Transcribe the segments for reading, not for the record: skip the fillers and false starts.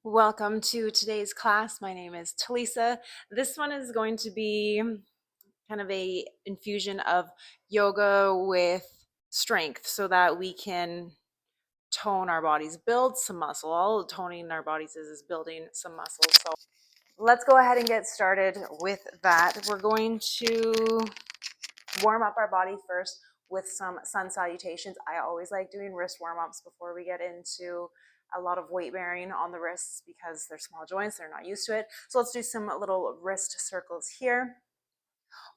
Welcome to today's class. My name is Telisa. This one is going to be kind of a infusion of yoga with strength so that we can tone our bodies, build some muscle. All toning our bodies is building some muscle. So let's go ahead and get started with that. We're going to warm up our body first with some sun salutations. I always like doing wrist warm-ups before we get into a lot of weight bearing on the wrists because they're small joints, they're not used to it. So let's do some little wrist circles here.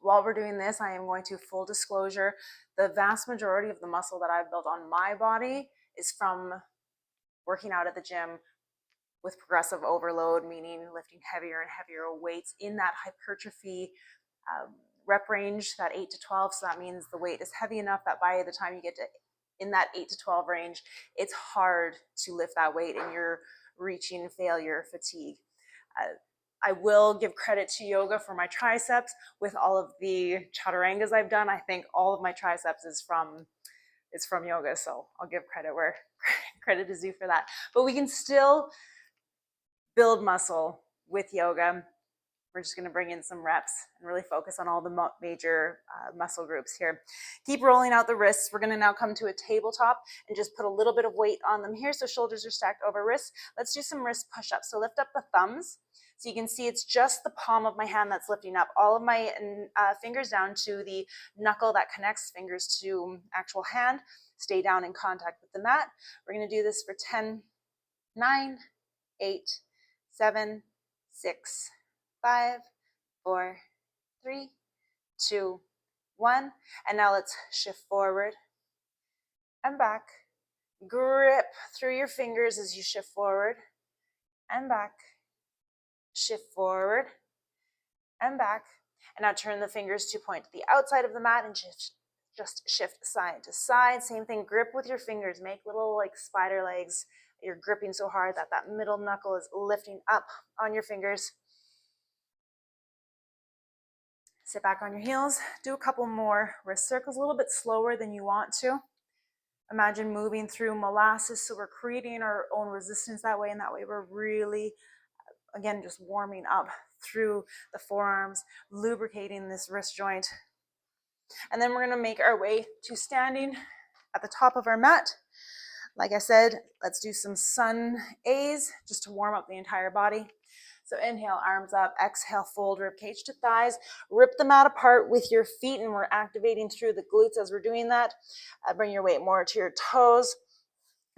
While we're doing this, I am going to, full disclosure, the vast majority of the muscle that I've built on my body is from working out at the gym with progressive overload, meaning lifting heavier and heavier weights in that hypertrophy rep range, that 8 to 12. So that means the weight is heavy enough that by the time you get to in that 8 to 12 range, it's hard to lift that weight and you're reaching failure fatigue. I will give credit to yoga for my triceps. With all of the chaturangas I've done, I think all of my triceps is from yoga. So I'll give credit where credit is due for that. But we can still build muscle with yoga. We're just going to bring in some reps and really focus on all the major muscle groups here. Keep rolling out the wrists. We're going to now come to a tabletop and just put a little bit of weight on them here so shoulders are stacked over wrists. Let's do some wrist push-ups. So lift up the thumbs. So you can see it's just the palm of my hand that's lifting up. All of my fingers down to the knuckle that connects fingers to actual hand. Stay down in contact with the mat. We're going to do this for 10, 9, 8, 7, 6, 5, 4, 3, 2, 1. And now let's shift forward and back. Grip through your fingers as you shift forward and back. Shift forward and back. And now turn the fingers to point to the outside of the mat and just shift side to side. Same thing, grip with your fingers. Make little like spider legs. You're gripping so hard that that middle knuckle is lifting up on your fingers. Sit back on your heels. Do a couple more wrist circles, a little bit slower than you want to. Imagine moving through molasses, so we're creating our own resistance that way, and that way we're really, again, just warming up through the forearms, lubricating this wrist joint. And then we're going to make our way to standing at the top of our mat. Like I said, let's do some sun A's just to warm up the entire body. So inhale, arms up, exhale, fold rib cage to thighs. Rip the mat apart with your feet, and we're activating through the glutes as we're doing that. Bring your weight more to your toes.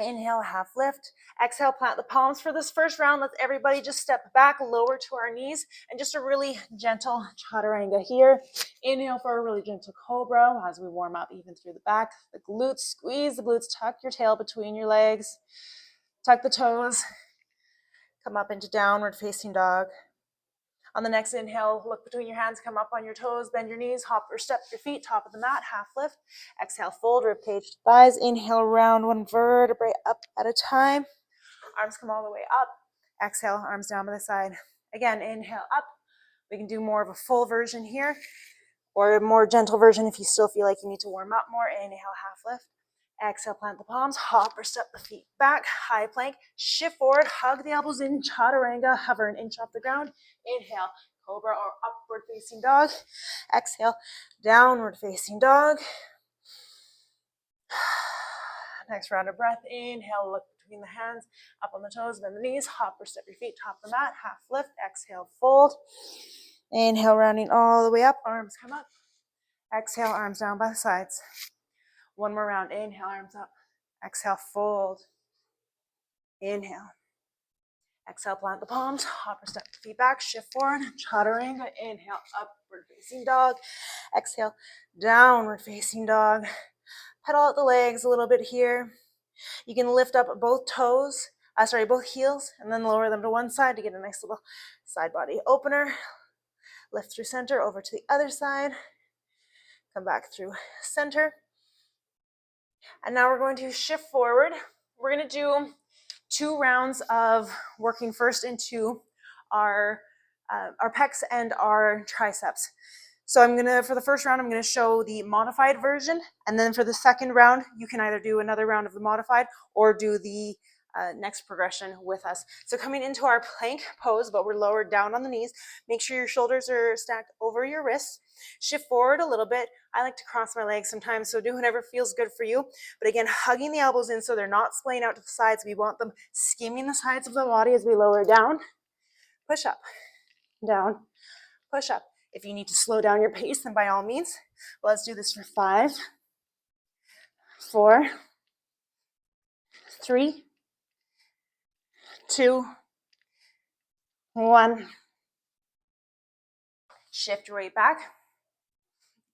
Inhale, half lift. Exhale, plant the palms for this first round. Let's everybody just step back, lower to our knees, and just a really gentle chaturanga here. Inhale for a really gentle cobra as we warm up even through the back. The glutes, squeeze the glutes, tuck your tail between your legs. Tuck the toes. Come up into downward facing dog. On the next inhale, look between your hands, come up on your toes, bend your knees, hop or step your feet, top of the mat, half lift. Exhale, fold, rib cage to thighs. Inhale, round one vertebrae up at a time. Arms come all the way up. Exhale, arms down by the side. Again, inhale up. We can do more of a full version here or a more gentle version if you still feel like you need to warm up more. Inhale, half lift. Exhale, plant the palms, hop or step the feet back, high plank, shift forward, hug the elbows in, chaturanga, hover an inch off the ground. Inhale, cobra or upward facing dog. Exhale, downward facing dog. Next round of breath, inhale, look between the hands, up on the toes, bend the knees, hop or step your feet, top of the mat, half lift, exhale, fold. Inhale, rounding all the way up, arms come up. Exhale, arms down by the sides. One more round. Inhale, arms up. Exhale, fold. Inhale. Exhale, plant the palms. Hop or step the feet back. Shift forward. Chaturanga. Inhale, upward facing dog. Exhale, downward facing dog. Pedal out the legs a little bit here. You can lift up both toes, both heels, and then lower them to one side to get a nice little side body opener. Lift through center, over to the other side. Come back through center. And now we're going to shift forward. We're going to do 2 rounds of working first into our pecs and our triceps. So for the first round, I'm going to show the modified version. And then for the second round, you can either do another round of the modified or do the next progression with us. So coming into our plank pose, but we're lowered down on the knees. Make sure your shoulders are stacked over your wrists. Shift forward a little bit. I like to cross my legs sometimes, so do whatever feels good for you. But again, hugging the elbows in so they're not splaying out to the sides. We want them skimming the sides of the body as we lower down. Push up, down, push up. If you need to slow down your pace, then by all means. Let's do this for 5, 4, 3, 2, 1. Shift your weight back.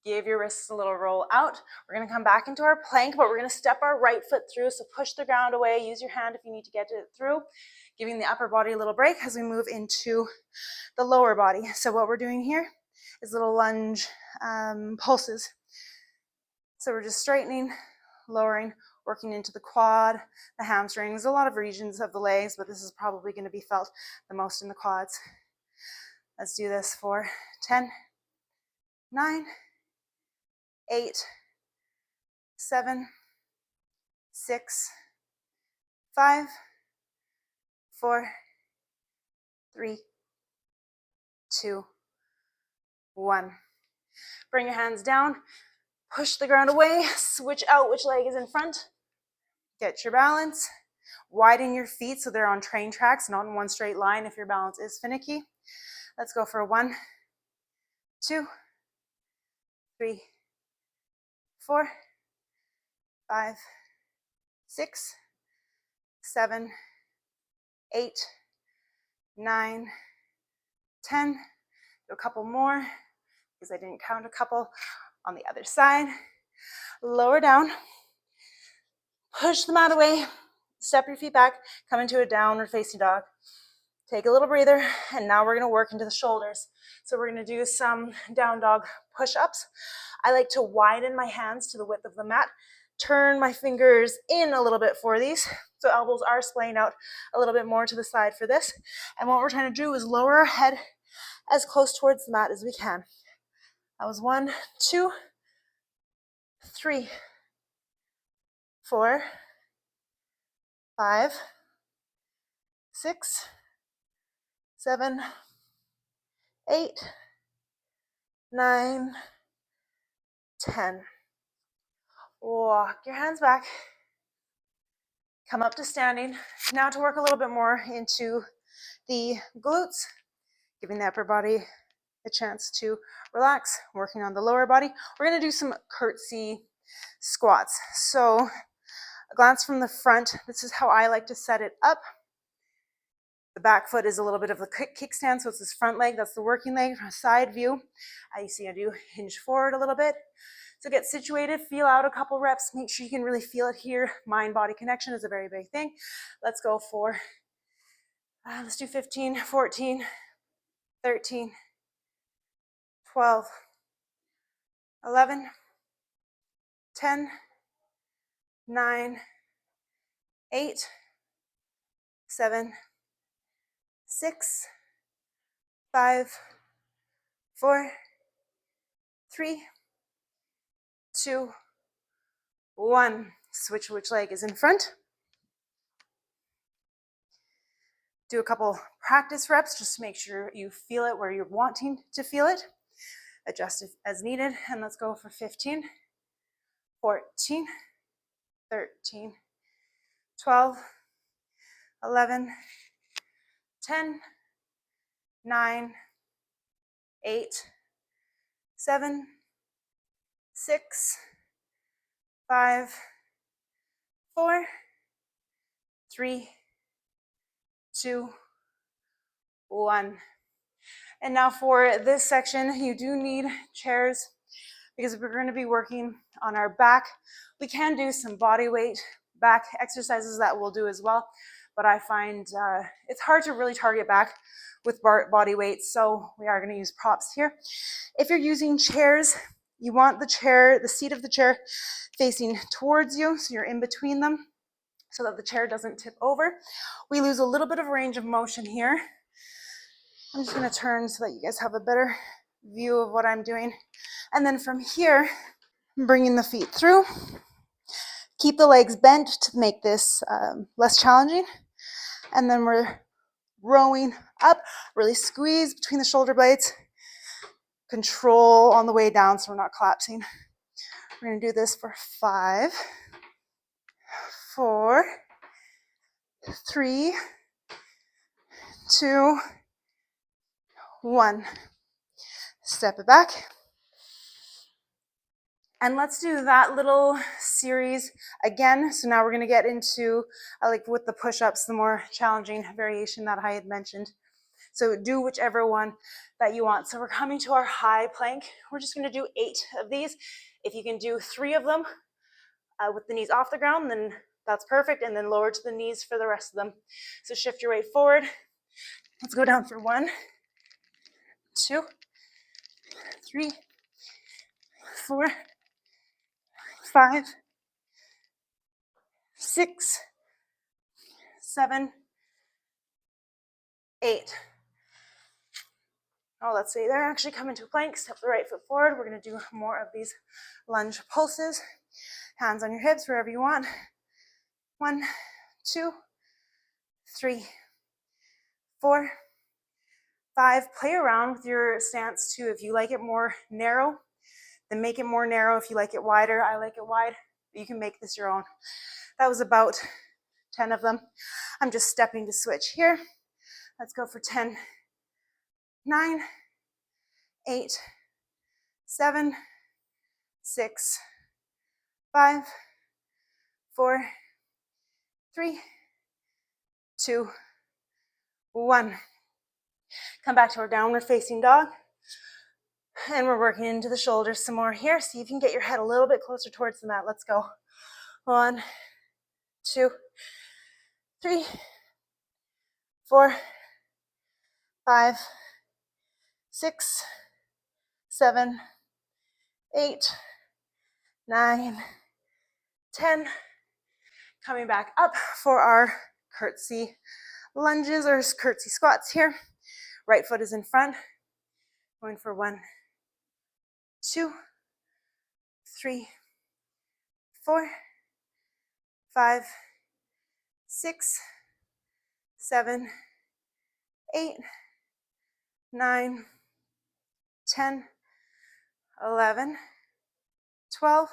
Give your wrists a little roll out. We're going to come back into our plank, but we're going to step our right foot through. So push the ground away. Use your hand if you need to get it through. Giving the upper body a little break as we move into the lower body. So what we're doing here is little lunge pulses. So we're just straightening, lowering, working into the quad, the hamstrings, a lot of regions of the legs, but this is probably going to be felt the most in the quads. Let's do this for 10, 9, 8, 7, 6, 5, 4, 3, 2, 1. Bring your hands down, push the ground away, switch out which leg is in front. Get your balance. Widen your feet so they're on train tracks, not in one straight line if your balance is finicky. Let's go for 1, 2, 3, 4, 5, 6, 7, 8, 9, 10. Do a couple more because I didn't count a couple on the other side. Lower down. Push the mat away. Step your feet back. Come into a downward facing dog. Take a little breather, and now we're going to work into the shoulders. So we're going to do some down dog push-ups. I like to widen my hands to the width of the mat, turn my fingers in a little bit for these, so elbows are splaying out a little bit more to the side for this. And what we're trying to do is lower our head as close towards the mat as we can. That was 1, 2, 3, 4, 5, 6, 7, 8, 9, 10. Walk your hands back. Come up to standing. Now to work a little bit more into the glutes, giving the upper body a chance to relax, working on the lower body. We're going to do some curtsy squats. So a glance from the front. This is how I like to set it up. The back foot is a little bit of a kickstand, so it's this front leg, that's the working leg from a side view. You see I do hinge forward a little bit. So get situated, feel out a couple reps, make sure you can really feel it here. Mind-body connection is a very big thing. Let's go for, let's do 15, 14, 13, 12, 11, 10, 9, 8, 7, 6, 5, 4, 3, 2, 1. Switch which leg is in front. Do a couple practice reps just to make sure you feel it where you're wanting to feel it. Adjust it as needed. And let's go for 15, 14, 13, 12, 11, 10, 9, 8, 7, 6, 5, 4, 3, 2, 1. And now for this section, you do need chairs because we're going to be working on our back. We can do some body weight back exercises that we'll do as well, but I find it's hard to really target back with body weight, so we are going to use props here. If you're using chairs, you want the chair, the seat of the chair facing towards you, so you're in between them so that the chair doesn't tip over. We lose a little bit of range of motion here. I'm just going to turn so that you guys have a better view of what I'm doing. And then from here, I'm bringing the feet through, Keep the legs bent to make this less challenging. And then we're rowing up, really squeeze between the shoulder blades. Control on the way down so we're not collapsing. We're gonna do this for 5, 4, 3, 2, 1. Step it back. And let's do that little series again. So now we're gonna get into, like with the push-ups, the more challenging variation that I had mentioned. So do whichever one that you want. So we're coming to our high plank. We're just gonna do 8 of these. If you can do 3 of them with the knees off the ground, then that's perfect. And then lower to the knees for the rest of them. So shift your weight forward. Let's go down for 1, 2, 3, 4, 5, 6, 7, 8. Oh, let's see, they're actually coming to a plank. Step the right foot forward. We're going to do more of these lunge pulses. Hands on your hips, wherever you want. 1, 2, 3, 4, 5. Play around with your stance too. If you like it more narrow, then make it more narrow. If you like it wider, I like it wide. You can make this your own. That was about 10 of them. I'm just stepping to switch here. Let's go for 10, 9, 8, 7, 6, 5, 4, 3, 2, 1. Come back to our downward facing dog. And we're working into the shoulders some more here. See if you can get your head a little bit closer towards the mat. Let's go. 1, 2, 3, 4, 5, 6, 7, 8, 9, 10. Coming back up for our curtsy lunges or curtsy squats here. Right foot is in front. Going for 1, 2, 3, 4, 5, 6, 7, 8, 9, 10, 11, 12,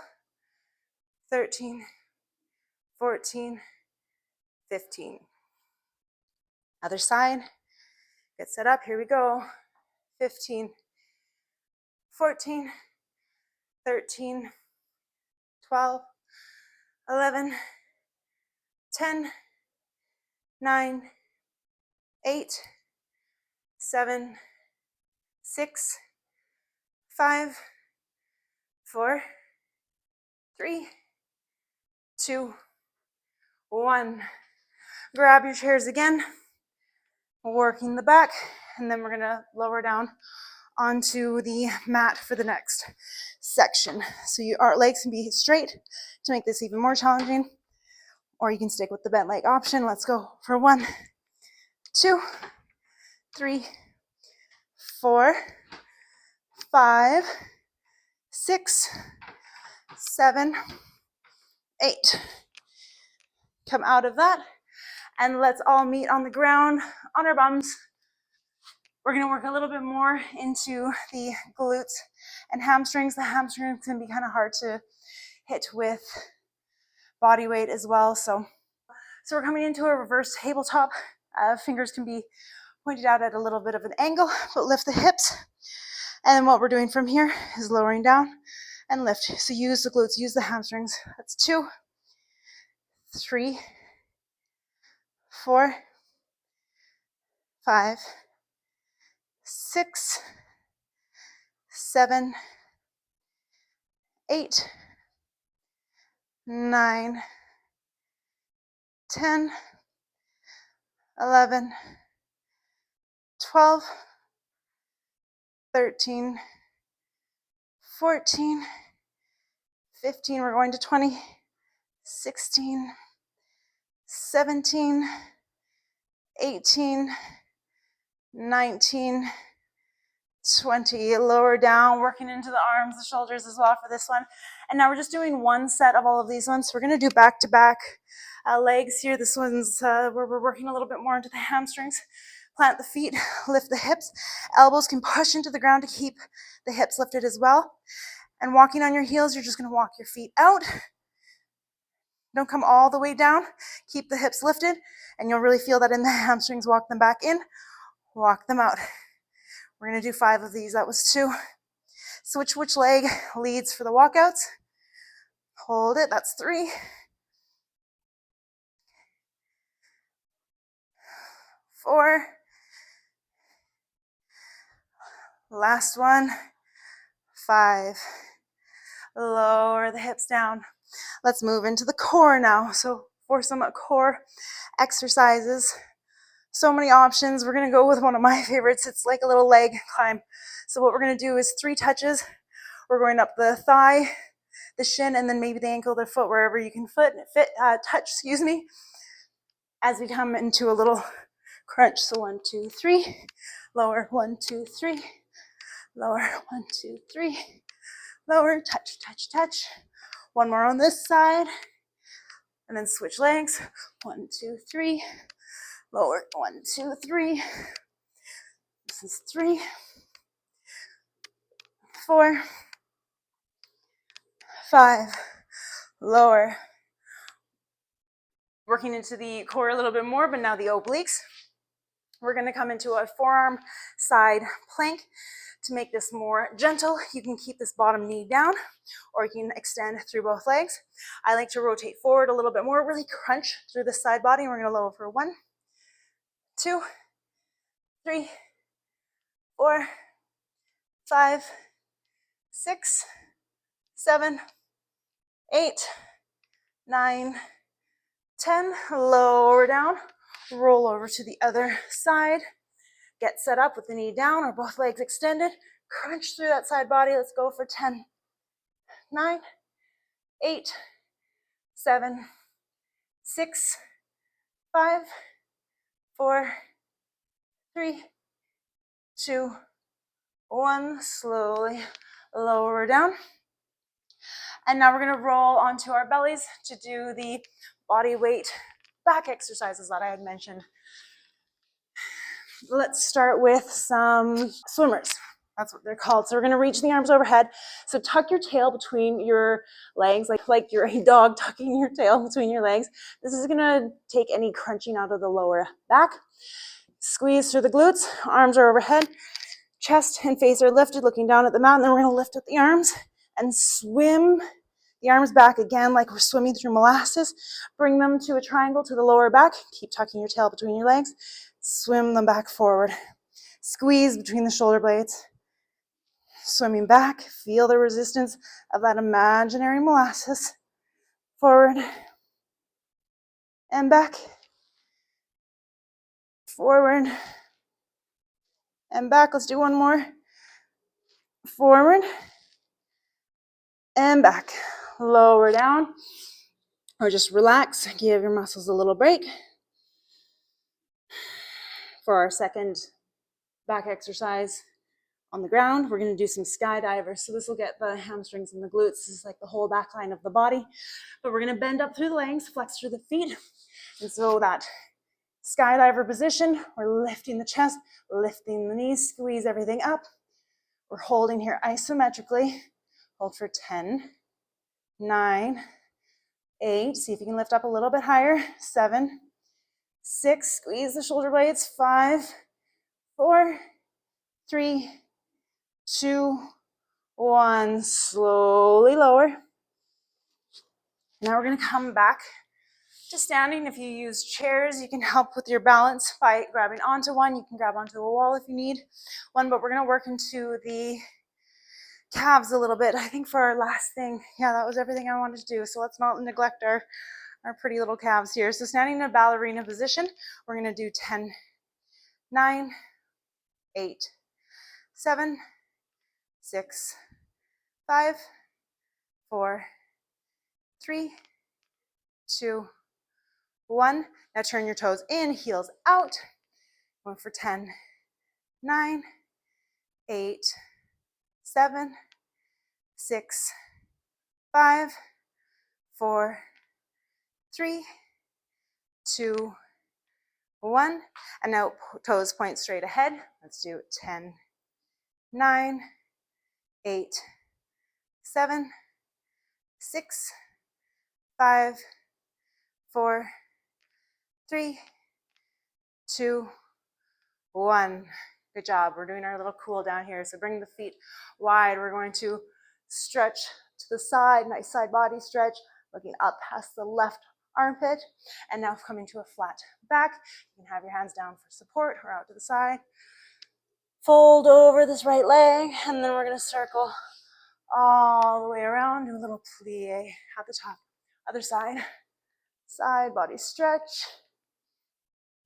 13, 14, 15. Other side. Get set up. Here we go. 15, 14, 13, 12, 11, 10, 9, 8, 7, 6, 5, 4, 3, 2, 1. Grab your chairs again, working the back, and then we're gonna lower down onto the mat for the next section. So your legs can be straight to make this even more challenging, or you can stick with the bent leg option. Let's go for 1, 2, 3, 4, 5, 6, 7, 8. Come out of that, and let's all meet on the ground on our bums. We're gonna work a little bit more into the glutes and hamstrings. The hamstrings can be kind of hard to hit with body weight as well. So we're coming into a reverse tabletop. Fingers can be pointed out at a little bit of an angle, but lift the hips. And then what we're doing from here is lowering down and lift. So use the glutes, use the hamstrings. That's 2, 3, 4, 5, 6, 7, 8, 9, 10, 11, 12, 13, 14, 15, we're going to 20, 16, 17, 18, 19, 20. Lower down, working into the arms, the shoulders as well for this one. And now we're just doing one set of all of these ones. So we're going to do back-to-back legs here. This one's where we're working a little bit more into the hamstrings. Plant the feet, lift the hips. Elbows can push into the ground to keep the hips lifted as well. And walking on your heels, you're just going to walk your feet out. Don't come all the way down. Keep the hips lifted, and you'll really feel that in the hamstrings. Walk them back in, walk them out. We're going to do 5 of these. That was 2. Switch which leg leads for the walkouts. Hold it. That's 3. 4. Last one. 5. Lower the hips down. Let's move into the core now. So for some core exercises, so many options. We're going to go with one of my favorites. It's like a little leg climb. So what we're going to do is 3 touches. We're going up the thigh, the shin, and then maybe the ankle, the foot, wherever you can touch, as we come into a little crunch. So 1, 2, 3, lower, 1, 2, 3, lower, 1, 2, 3, lower, touch, touch, touch. One more on this side, and then switch legs. 1, 2, 3, lower, 1, 2, 3. This is 3, 4, 5, lower. Working into the core a little bit more, but now the obliques. We're going to come into a forearm side plank. To make this more gentle, you can keep this bottom knee down, or you can extend through both legs. I like to rotate forward a little bit more, really crunch through the side body. We're going to lower for 1, 2, 3, 4, 5, 6, 7, 8, 9, 10. Lower down, roll over to the other side. Get set up with the knee down or both legs extended. Crunch through that side body. Let's go for 10, 9, 8, 7, 6, 5, 4, 3, 2, 1. Slowly lower down. And now we're going to roll onto our bellies to do the body weight back exercises that I had mentioned. Let's start with some swimmers. That's what they're called. So we're going to reach the arms overhead. So tuck your tail between your legs, like you're a dog tucking your tail between your legs. This is going to take any crunching out of the lower back. Squeeze through the glutes. Arms are overhead. Chest and face are lifted, looking down at the mat. And then we're going to lift up the arms and swim the arms back again like we're swimming through molasses. Bring them to a triangle to the lower back. Keep tucking your tail between your legs. Swim them back forward. Squeeze between the shoulder blades. Swimming back. Feel the resistance of that imaginary molasses. Forward and back. Forward and back. Let's do one more. Forward and back. Lower down. Or just relax. Give your muscles a little break. For our second back exercise on the ground, we're going to do some skydivers. So this will get the hamstrings and the glutes. This is like the whole back line of the body. But we're going to bend up through the legs, flex through the feet. And so that skydiver position, we're lifting the chest, lifting the knees, squeeze everything up. We're holding here isometrically. Hold for 10, 9, 8. See if you can lift up a little bit higher. 7, 6. Squeeze the shoulder blades. 5, 4, 3, 2, 1. Slowly lower. Now we're going to come back to standing. If you use chairs, you can help with your balance by grabbing onto one. You can grab onto a wall if you need one, but we're going to work into the calves a little bit. I think for our last thing, yeah, that was everything I wanted to do. So let's not neglect our pretty little calves here. So standing in a ballerina position, we're going to do 10, 9, 8, 7, 6, 5, 4, 3, 2, 1. Now turn your toes in, heels out. Going for 10, 9, 8, 7, 6, 5, 4, 3, 2, 1. And now toes point straight ahead. Let's do 10, 9, 8, 7, 6, 5, 4, 3, 2, 1. Good job. We're doing our little cool down here. So bring the feet wide. We're going to stretch to the side, nice side body stretch, looking up past the left armpit. And now coming to a flat back. You can have your hands down for support or out to the side. Fold over this right leg, and then we're going to circle all the way around, do a little plie at the top. Other side. Side body stretch.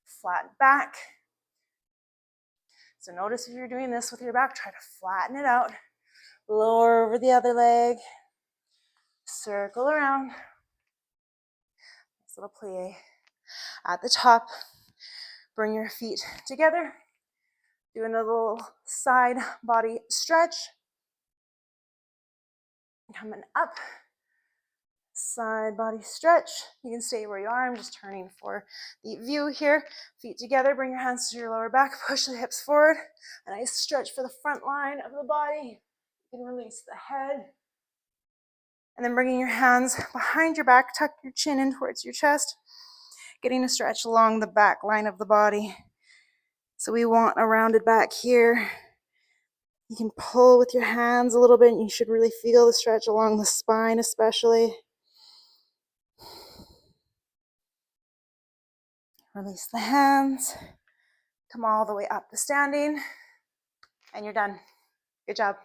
Flat back. So notice if you're doing this with your back, try to flatten it out. Lower over the other leg. Circle around. Nice little plie. At the top, bring your feet together. Doing a little side body stretch. Coming up. Side body stretch. You can stay where you are. I'm just turning for the view here. Feet together. Bring your hands to your lower back. Push the hips forward. A nice stretch for the front line of the body. You can release the head. And then bringing your hands behind your back. Tuck your chin in towards your chest. Getting a stretch along the back line of the body. So we want a rounded back here. You can pull with your hands a little bit. You should really feel the stretch along the spine especially. Release the hands. Come all the way up to standing. And you're done. Good job.